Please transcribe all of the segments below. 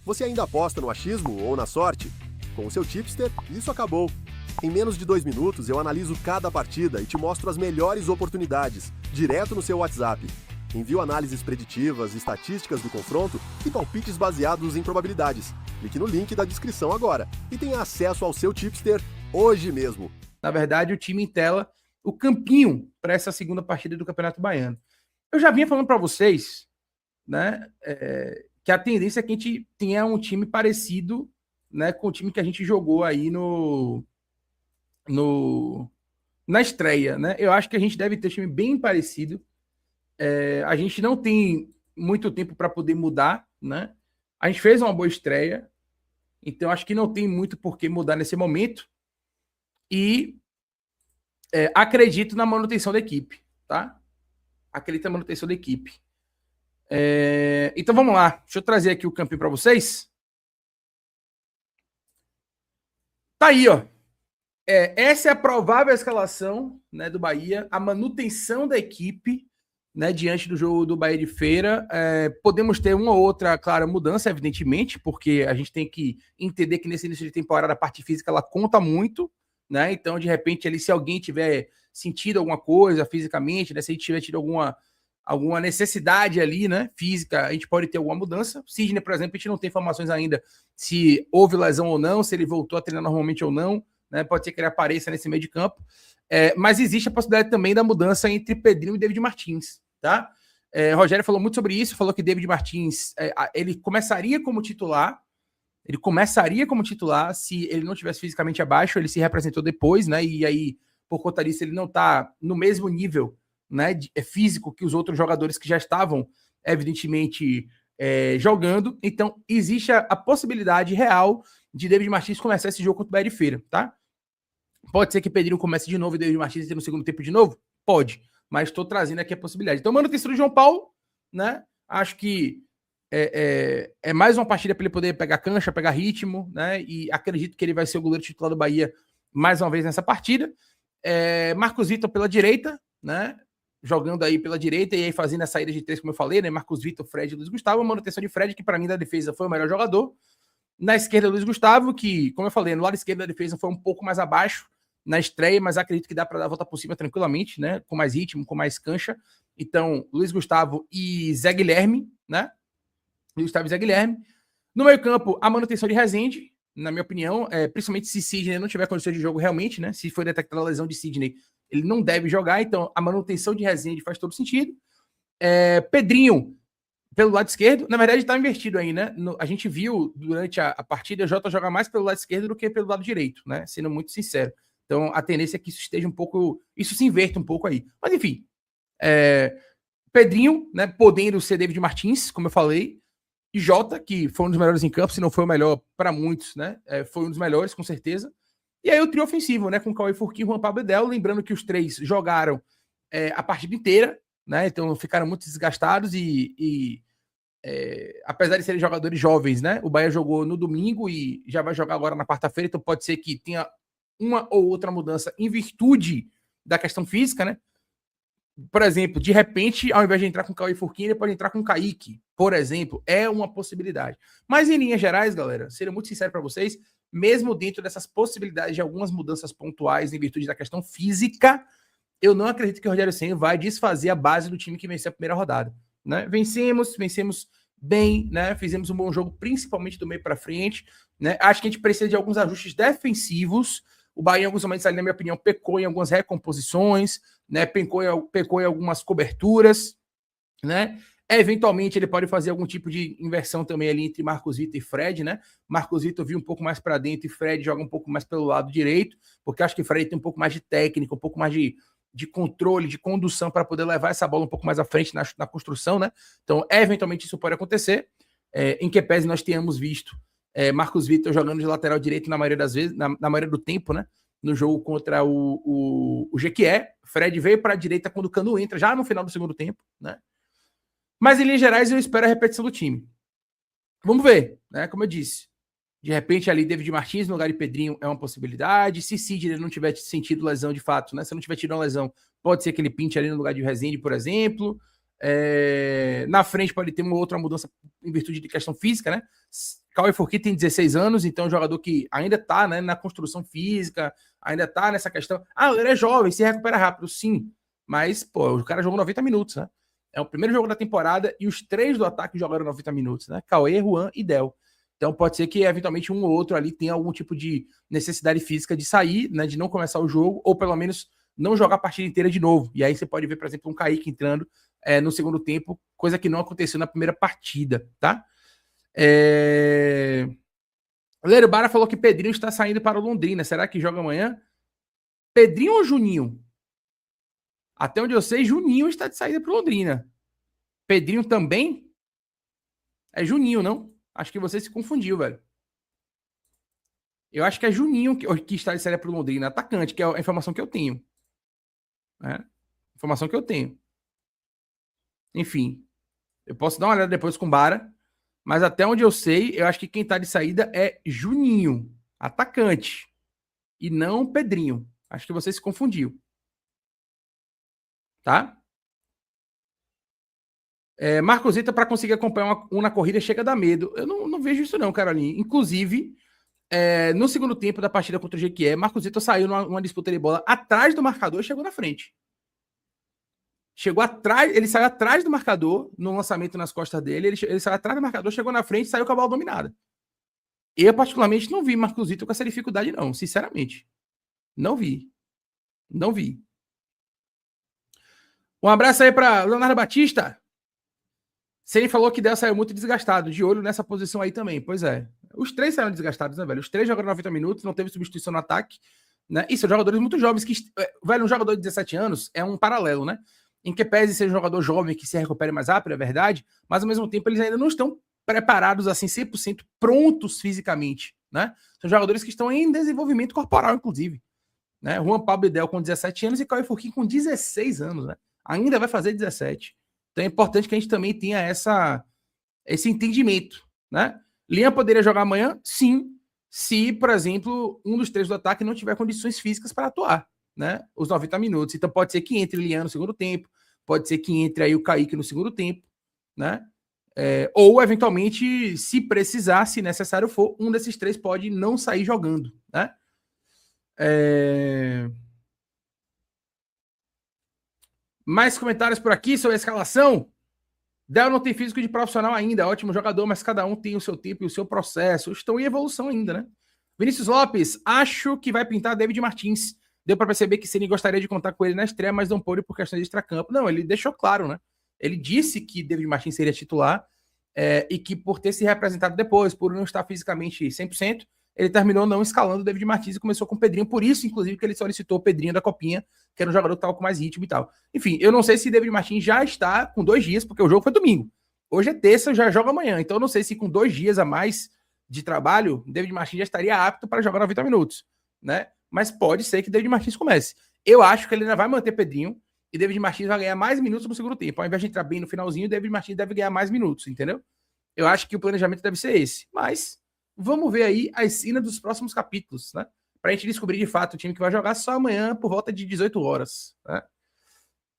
Você ainda aposta no achismo ou na sorte? Com o seu tipster, isso acabou. Em menos de 2 minutos, eu analiso cada partida e te mostro as melhores oportunidades, direto no seu WhatsApp. Envio análises preditivas, estatísticas do confronto e palpites baseados em probabilidades. Clique no link da descrição agora e tenha acesso ao seu tipster hoje mesmo. Na verdade, o time em tela, o campinho para essa segunda partida do Campeonato Baiano. Eu já vinha falando para vocês, né, que a tendência é que a gente tenha um time parecido, né, com o time que a gente jogou aí na estreia, né? Eu acho que a gente deve ter um time bem parecido. A gente não tem muito tempo para poder mudar, né? A gente fez uma boa estreia, então acho que não tem muito por que mudar nesse momento. E acredito na manutenção da equipe, tá? Acredito na manutenção da equipe. Então vamos lá. Deixa eu trazer aqui o campinho para vocês. Tá aí, ó. Essa é a provável escalação, né, do Bahia, a manutenção da equipe, né, diante do jogo do Bahia de Feira. Podemos ter uma ou outra, clara, mudança, evidentemente, porque a gente tem que entender que nesse início de temporada a parte física ela conta muito, né? Então, de repente, ali, se alguém tiver sentido alguma coisa fisicamente, né, se a gente tiver tido alguma necessidade ali, né, física, a gente pode ter alguma mudança. Sidney, por exemplo, a gente não tem informações ainda se houve lesão ou não, se ele voltou a treinar normalmente ou não, né? Pode ser que ele apareça nesse meio de campo. Mas existe a possibilidade também da mudança entre Pedrinho e David Martins, tá? Rogério falou muito sobre isso, falou que David Martins ele começaria como titular. Ele começaria como titular se ele não tivesse fisicamente abaixo, ele se representou depois, né? E aí, por conta disso, ele não está no mesmo nível, né, físico que os outros jogadores que já estavam, evidentemente, jogando. Então, existe a possibilidade real de David Martins começar esse jogo contra o Bahia de Feira, tá? Pode ser que Pedrinho comece de novo e David Martins entre no segundo tempo de novo? Pode, mas estou trazendo aqui a possibilidade. Então, manutenção do João Paulo, né? Acho que é mais uma partida para ele poder pegar cancha, pegar ritmo, né? E acredito que ele vai ser o goleiro titular do Bahia mais uma vez nessa partida. Marcos Vitor pela direita, né? Jogando aí pela direita e aí fazendo a saída de 3, como eu falei, né? Marcos Vitor, Fred e Luiz Gustavo. A manutenção de Fred, que para mim da defesa foi o melhor jogador. Na esquerda, Luiz Gustavo, que, como eu falei, no lado esquerdo da defesa foi um pouco mais abaixo na estreia, mas acredito que dá para dar a volta por cima tranquilamente, né? Com mais ritmo, com mais cancha. Então, Luiz Gustavo e Zé Guilherme, né? Luiz Gustavo e Zé Guilherme. No meio-campo, a manutenção de Rezende, na minha opinião, principalmente se Sidney não tiver condições de jogo realmente, né? Se for detectada a lesão de Sidney, ele não deve jogar, então a manutenção de Rezende faz todo sentido. Pedrinho, pelo lado esquerdo, na verdade está invertido aí, né? A gente viu durante a partida o Jota jogar mais pelo lado esquerdo do que pelo lado direito, né? Sendo muito sincero. Então a tendência é que isso esteja um pouco, isso se inverta um pouco aí. Mas enfim, Pedrinho, né? Podendo ser David Martins, como eu falei, e Jota, que foi um dos melhores em campo, se não foi o melhor para muitos, né? Foi um dos melhores, com certeza. E aí o trio ofensivo, né? Com Cauê Furquim e Juan Pablo Bedel, lembrando que os três jogaram a partida inteira, né? Então ficaram muito desgastados e apesar de serem jogadores jovens, né? O Bahia jogou no domingo e já vai jogar agora na quarta-feira, então pode ser que tenha uma ou outra mudança em virtude da questão física, né? Por exemplo, de repente, ao invés de entrar com o Cauê Furquim, ele pode entrar com o Kaique, por exemplo. É uma possibilidade. Mas, em linhas gerais, galera, seria muito sincero para vocês, mesmo dentro dessas possibilidades de algumas mudanças pontuais em virtude da questão física, eu não acredito que o Rogério Ceni vai desfazer a base do time que venceu a primeira rodada, né? Vencemos bem, né? Fizemos um bom jogo, principalmente do meio para frente, né? Acho que a gente precisa de alguns ajustes defensivos. O Bahia, em alguns momentos, ali, na minha opinião, pecou em algumas recomposições, né? Pecou em algumas coberturas, né? Eventualmente, ele pode fazer algum tipo de inversão também ali entre Marcos Vitor e Fred, né? Marcos Vitor viu um pouco mais para dentro e Fred joga um pouco mais pelo lado direito, porque acho que Fred tem um pouco mais de técnica, um pouco mais de controle, de condução para poder levar essa bola um pouco mais à frente na construção, né? Então, eventualmente, isso pode acontecer. Em que pese nós tenhamos visto Marcos Vitor jogando de lateral direito na maioria das vezes, na maioria do tempo, né? No jogo contra o Jequié. Fred veio para a direita quando o Canu entra, já no final do segundo tempo, né? Mas, em linhas gerais, eu espero a repetição do time. Vamos ver, né? Como eu disse. De repente, ali, David Martins no lugar de Pedrinho é uma possibilidade. Se Sidney não tiver sentido lesão de fato, né? Se não tiver tido uma lesão, pode ser que ele pinte ali no lugar de Rezende, por exemplo. Na frente pode ter uma outra mudança em virtude de questão física, né? Cauê Forquet tem 16 anos, então é um jogador que ainda está, né, na construção física, ainda está nessa questão. Ele é jovem, se recupera rápido, sim. Mas, pô, o cara jogou 90 minutos, né? É o primeiro jogo da temporada e os 3 do ataque jogaram 90 minutos, né? Cauê, Juan e Del. Então pode ser que, eventualmente, um ou outro ali tenha algum tipo de necessidade física de sair, né, de não começar o jogo, ou pelo menos não jogar a partida inteira de novo. E aí você pode ver, por exemplo, um Kaique entrando no segundo tempo, coisa que não aconteceu na primeira partida, tá? Leiro Bara falou que Pedrinho está saindo para o Londrina. Será que joga amanhã? Pedrinho ou Juninho? Até onde eu sei, Juninho está de saída para o Londrina. Pedrinho também? É Juninho, não? Acho que você se confundiu, velho. Eu acho que é Juninho que está de saída para o Londrina. Atacante, que é a informação que eu tenho. Informação que eu tenho. Enfim. Eu posso dar uma olhada depois com o Bara. Mas até onde eu sei, eu acho que quem tá de saída é Juninho, atacante. E não Pedrinho. Acho que você se confundiu. Tá? Marcosita, para conseguir acompanhar um na corrida, chega a dar medo. Eu não vejo isso não, Caroline. Inclusive, no segundo tempo da partida contra o Jequié, Marcosita saiu numa disputa de bola atrás do marcador e chegou na frente. Chegou atrás, ele saiu atrás do marcador, no lançamento nas costas dele, ele saiu atrás do marcador, chegou na frente e saiu com a bola dominada. Eu, particularmente, não vi Marcosito com essa dificuldade, não, sinceramente. Não vi. Não vi. Um abraço aí para Leonardo Batista. Ele falou que Del saiu muito desgastado, de olho nessa posição aí também. Pois é. Os 3 saíram desgastados, né, velho? Os 3 jogaram 90 minutos, não teve substituição no ataque, né? E são jogadores muito jovens que... Velho, um jogador de 17 anos é um paralelo, né? Em que pese ser um jogador jovem que se recupere mais rápido, é verdade, mas ao mesmo tempo eles ainda não estão preparados assim 100% prontos fisicamente, né? São jogadores que estão em desenvolvimento corporal, inclusive, né? Juan Pablo e Del com 17 anos e Cauê Forquim com 16 anos, né? Ainda vai fazer 17. Então é importante que a gente também tenha esse entendimento, né? Lian poderia jogar amanhã? Sim, se, por exemplo, um dos 3 do ataque não tiver condições físicas para atuar, né? Os 90 minutos. Então pode ser que entre Lian no segundo tempo, pode ser que entre aí o Kaique no segundo tempo, né? Ou, eventualmente, se precisar, se necessário for, um desses 3 pode não sair jogando, né? Mais comentários por aqui sobre a escalação. Del não tem físico de profissional ainda, ótimo jogador, mas cada um tem o seu tempo e o seu processo. Estão em evolução ainda, né? Vinícius Lopes, acho que vai pintar David Martins. Deu para perceber que Ceni gostaria de contar com ele na estreia, mas não pôde por questões de extracampo. Não, ele deixou claro, né? Ele disse que David Martins seria titular e que por ter se representado depois, por não estar fisicamente 100%, ele terminou não escalando o David Martins e começou com o Pedrinho. Por isso, inclusive, que ele solicitou o Pedrinho da Copinha, que era um jogador que estava com mais ritmo e tal. Enfim, eu não sei se David Martins já está com 2 dias, porque o jogo foi domingo. Hoje é terça, já joga amanhã. Então eu não sei se com 2 dias a mais de trabalho, David Martins já estaria apto para jogar 90 minutos, né? Mas pode ser que David Martins comece. Eu acho que ele ainda vai manter Pedrinho e David Martins vai ganhar mais minutos no segundo tempo. Ao invés de entrar bem no finalzinho, David Martins deve ganhar mais minutos, entendeu? Eu acho que o planejamento deve ser esse. Mas vamos ver aí a cena dos próximos capítulos, né? Pra gente descobrir de fato o time que vai jogar só amanhã por volta de 18 horas, né?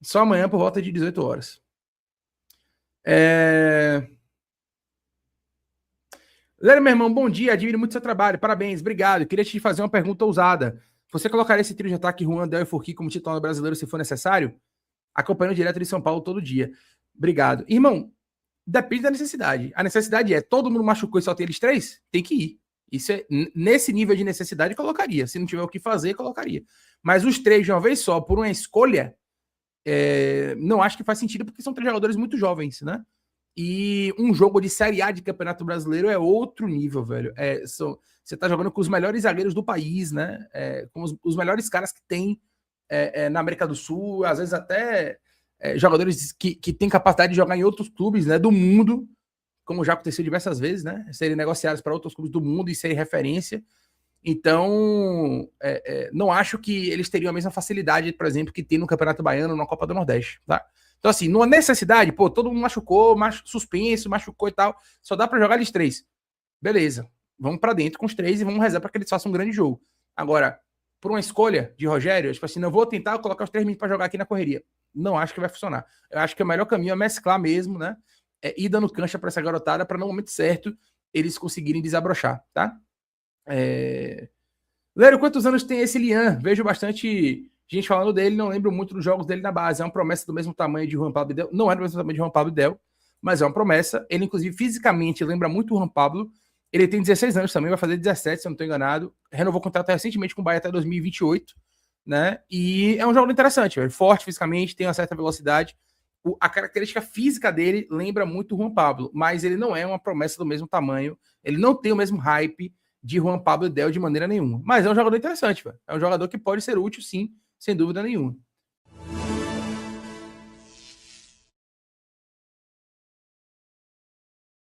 Só amanhã por volta de 18 horas. Léo, meu irmão, bom dia, admiro muito seu trabalho, parabéns, obrigado. Queria te fazer uma pergunta ousada. Você colocaria esse trio de ataque Juan, Del e Forquim como titular brasileiro se for necessário? Acompanhando direto de São Paulo todo dia. Obrigado. Irmão, depende da necessidade. A necessidade é, todo mundo machucou e só tem eles 3? Tem que ir. Isso é, nesse nível de necessidade, colocaria. Se não tiver o que fazer, colocaria. Mas os 3 de uma vez só, por uma escolha, não acho que faz sentido, porque são 3 jogadores muito jovens, né? E um jogo de Série A de Campeonato Brasileiro é outro nível, velho. Você tá jogando com os melhores zagueiros do país, né? Com os melhores caras que tem na América do Sul, às vezes até jogadores que têm capacidade de jogar em outros clubes, né, do mundo, como já aconteceu diversas vezes, né? Serem negociados para outros clubes do mundo e serem referência. Então, não acho que eles teriam a mesma facilidade, por exemplo, que tem no Campeonato Baiano, na Copa do Nordeste, tá? Então, assim, numa necessidade, pô, todo mundo machucou, suspenso, machucou e tal, só dá para jogar eles 3. Beleza, vamos para dentro com os 3 e vamos rezar para que eles façam um grande jogo. Agora, por uma escolha de Rogério, tipo assim, não vou tentar colocar os 3 meninos para jogar aqui na correria. Não acho que vai funcionar. Eu acho que o melhor caminho é mesclar mesmo, né? Ir dando cancha para essa garotada para no momento certo eles conseguirem desabrochar, tá? Lério, quantos anos tem esse Lian? Vejo bastante gente falando dele, não lembro muito dos jogos dele na base. É uma promessa do mesmo tamanho de Juan Pablo Del. Não é do mesmo tamanho de Juan Pablo Del, mas é uma promessa. Ele, inclusive, fisicamente lembra muito o Juan Pablo. Ele tem 16 anos também, vai fazer 17, se eu não estou enganado. Renovou o contrato recentemente com o Bahia até 2028, né? E é um jogador interessante, velho. Forte fisicamente, tem uma certa velocidade. A característica física dele lembra muito o Juan Pablo, mas ele não é uma promessa do mesmo tamanho. Ele não tem o mesmo hype de Juan Pablo Del de maneira nenhuma. Mas é um jogador interessante, velho. É um jogador que pode ser útil, sim, sem dúvida nenhuma.